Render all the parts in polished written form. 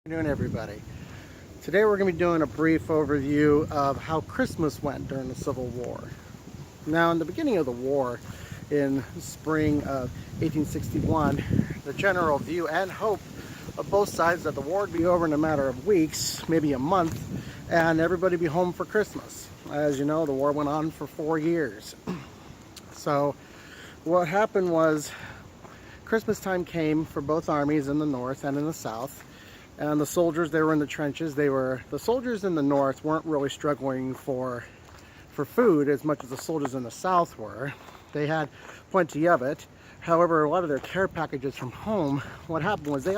Good afternoon, everybody. Today we're going to be doing a brief overview of how Christmas went during the Civil War. Now, in the beginning of the war, in spring of 1861, the general view and hope of both sides that the war would be over in a matter of weeks, maybe a month, and everybody be home for Christmas. As you know, the war went on for 4 years. So what happened was Christmas time came for both armies in the north and in the south. And the soldiers, they were in the trenches. The soldiers in the north weren't really struggling for food as much as the soldiers in the south were. They had plenty of it. However, a lot of their care packages from home, what happened was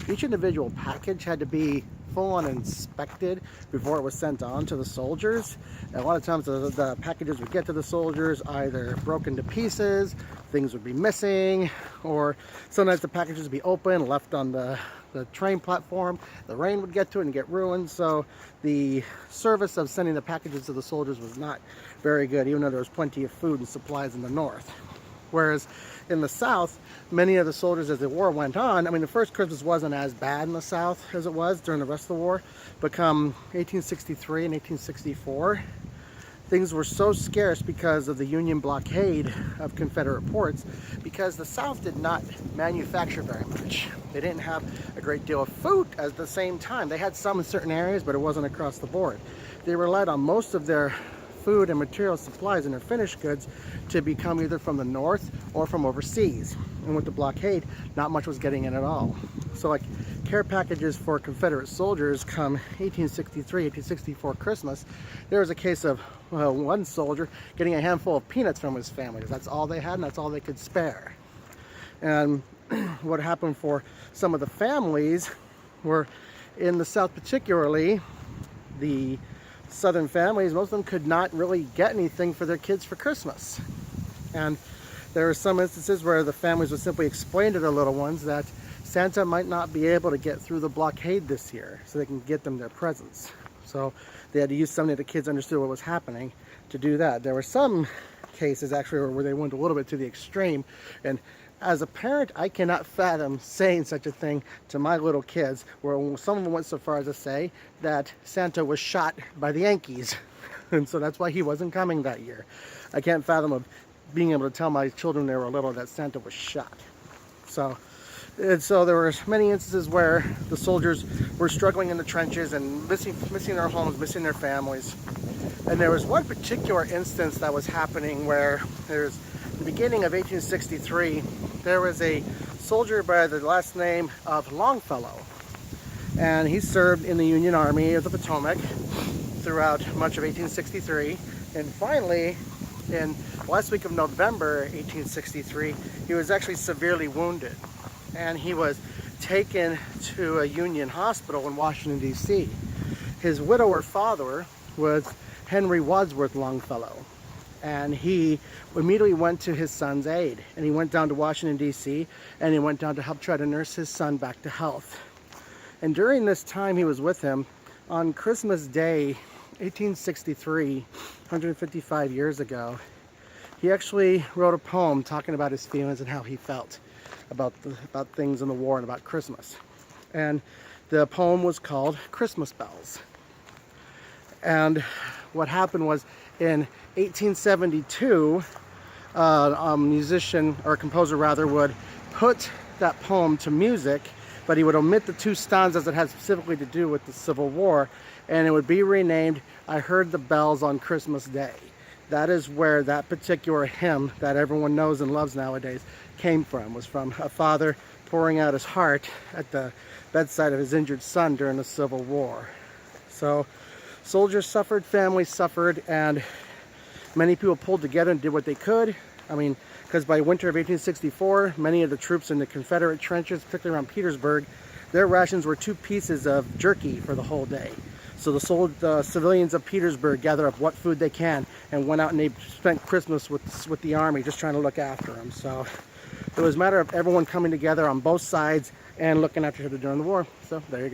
each individual package had to be full-on inspected before it was sent on to the soldiers. And a lot of times the packages would get to the soldiers either broken to pieces, things would be missing, or sometimes the packages would be open, left on the train platform. The rain would get to it and get ruined, so the service of sending the packages to the soldiers was not very good, even though there was plenty of food and supplies in the north. Whereas in the south, many of the soldiers, as the war went on, the first Christmas wasn't as bad in the south as it was during the rest of the war, but come 1863 and 1864, things were so scarce because of the Union blockade of Confederate ports, because the South did not manufacture very much. They didn't have a great deal of food at the same time. They had some in certain areas, but it wasn't across the board. They relied on most of their food and material supplies and their finished goods to become either from the north or from overseas. And with the blockade, not much was getting in at all. So like care packages for Confederate soldiers come 1863, 1864 Christmas, there was a case of one soldier getting a handful of peanuts from his family. That's all they had and that's all they could spare. And what happened for some of the families were in the South, particularly the Southern families, most of them could not really get anything for their kids for Christmas. And there are some instances where the families would simply explain to their little ones that Santa might not be able to get through the blockade this year, so they can get them their presents. So they had to use something that the kids understood what was happening to do that. There were some cases actually where they went a little bit to the extreme, and as a parent, I cannot fathom saying such a thing to my little kids, where some of them went so far as to say that Santa was shot by the Yankees, and so that's why he wasn't coming that year. I can't fathom of being able to tell my children when they were little that Santa was shot. So there were many instances where the soldiers were struggling in the trenches and missing their homes, missing their families. And there was one particular instance that was happening where there's the beginning of 1863, there was a soldier by the last name of Longfellow, and he served in the Union Army of the Potomac throughout much of 1863, and finally in the last week of November 1863 he was actually severely wounded, and he was taken to a Union hospital in Washington, D.C. His widower father was Henry Wadsworth Longfellow, and he immediately went to his son's aid, and he went down to Washington, D.C., and he went down to help try to nurse his son back to health. And during this time he was with him, on Christmas Day 1863, 155 years ago, he actually wrote a poem talking about his feelings and how he felt about things in the war and about Christmas. And the poem was called Christmas Bells. And what happened was, in 1872, a musician, or a composer rather, would put that poem to music, but he would omit the two stanzas that had specifically to do with the Civil War, and it would be renamed "I Heard the Bells on Christmas Day." That is where that particular hymn that everyone knows and loves nowadays came from. It was from a father pouring out his heart at the bedside of his injured son during the Civil War. So soldiers suffered, families suffered, and many people pulled together and did what they could. Because by winter of 1864, many of the troops in the Confederate trenches, particularly around Petersburg, their rations were 2 pieces of jerky for the whole day. So the civilians of Petersburg gathered up what food they can and went out and they spent Christmas with the army, just trying to look after them. So it was a matter of everyone coming together on both sides and looking after each other during the war. So there you go.